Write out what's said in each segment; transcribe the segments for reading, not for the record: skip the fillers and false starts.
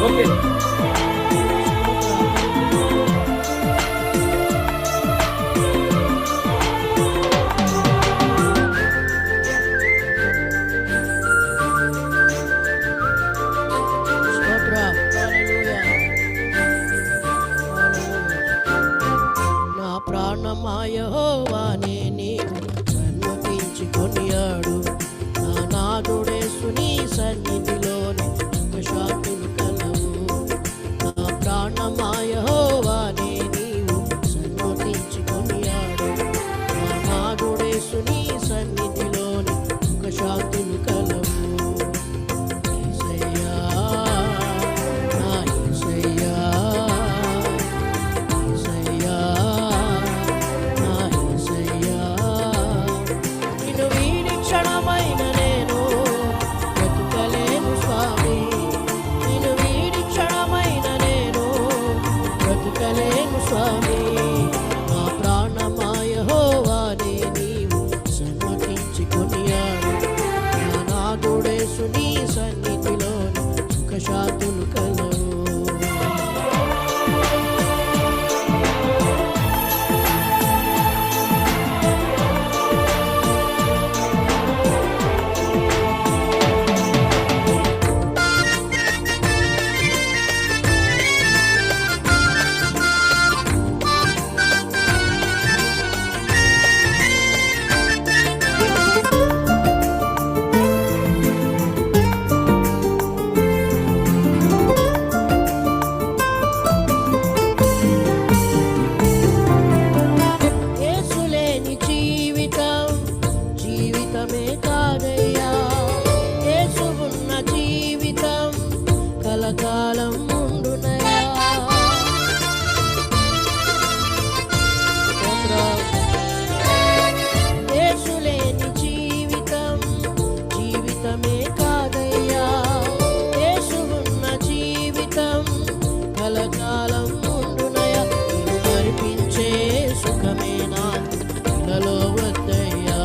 Okay. నా ప్రాణమా యెహోవానే నీవు సన్నుతించి కొనియాడు. నా నాదుడేసు నీ సన్నిధిలోని శాంతులు కలవు. నా ప్రాణమా యెహోవానే నీవు సన్నుతించి కొనియాడు. నా నాదుడేసు నీ సన్నిధిలోని శాంతులు కలవు. యేసయ్యా, నా యేసయ్యా, యేసయ్యా, నా యేసయ్యా, నిన్ను వీడి క్షణమైన నేను బ్రతుకలేను స్వామి. నిన్ను వీడి క్షణమైన నేను బ్రతుకలేను స్వామి. నా ప్రాణమా యెహోవానే నీవు సన్నుతించి కొనియాడు. నా నాదుడేసు నీ సన్నిధిలోని సుఖశాంతులు కలవు. యేసులేని జీవితం జీవితమే కాదయ్యా. యేసు ఉన్న జీవితం కలకాలం ఉండునయ్యా. యేసులేని జీవితం జీవితమే కాదయ్యా. యేసు ఉన్న జీవితం కలకాలం ఉండునయ్యా. నిన్ను మరిపించే సుఖమే నాకు ఇలలో వద్దయ్యా.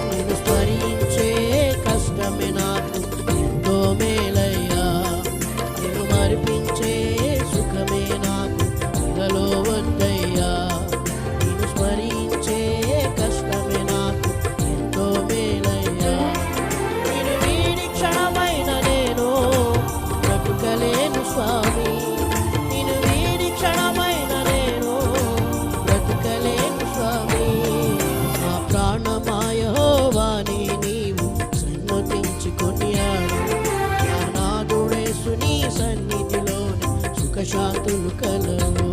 నిన్ను స్మరించే కష్టమే నాకు ఎంతో మేలయ్యా. నిన్ను మరిపించే సుఖమే నాకు ఇలలో వద్దయ్యా. నిన్ను స్మరించే కష్టమే నాకు ఎంతో మేలయ్యా. నిన్ను వీడి క్షణమైన నేను బ్రతుకలేను స్వామి. నిన్ను వీడి క్షణమైన నేను బ్రతుకలేను స్వామి. నా ప్రాణమా యెహోవానే నీవు సన్నుతించి కొనియాడు. నా నాదుడేసు నీ సన్నిధిలోని సుఖశాంతులు కలవు.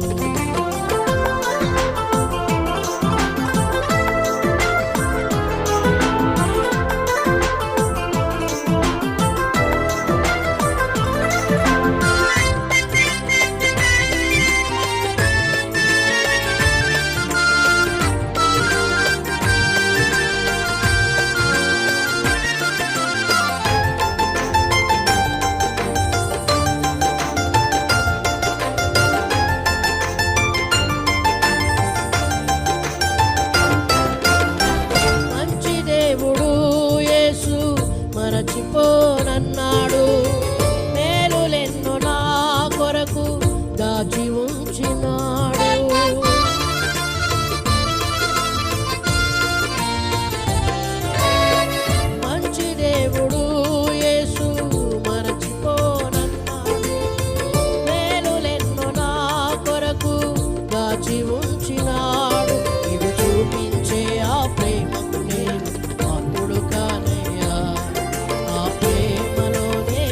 మంచి దేవుడు యేసు మరచిపోనన్నాడు. మేలులెన్నో నా కొరకు దాచి ఉంచినాడు. మంచి దేవుడు యేసు మరచిపోనన్నాడు. మేలులెన్నో నా కొరకు దాచి ఉంచినాడు. ఇవి చూపించే ఆ ప్రేమకు నేను పాత్రుడు కానయ్యా. ఆ ప్రేమలోనే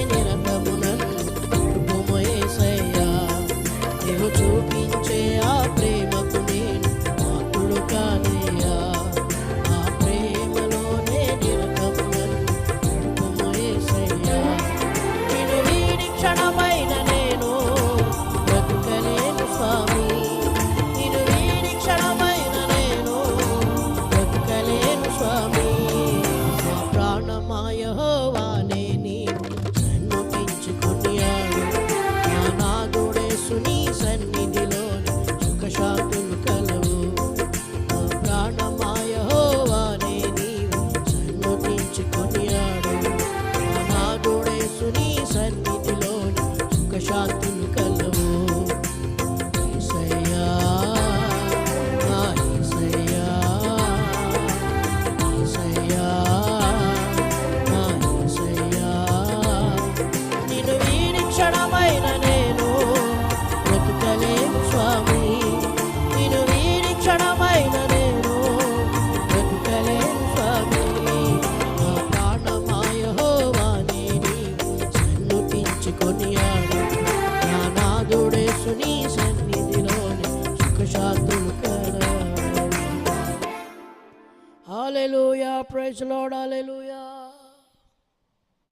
నీ సన్నిధిలోని సుఖశాంతులు కలవు. హల్లెలూయా, ప్రైజ్ లార్డ్, హల్లెలూయా.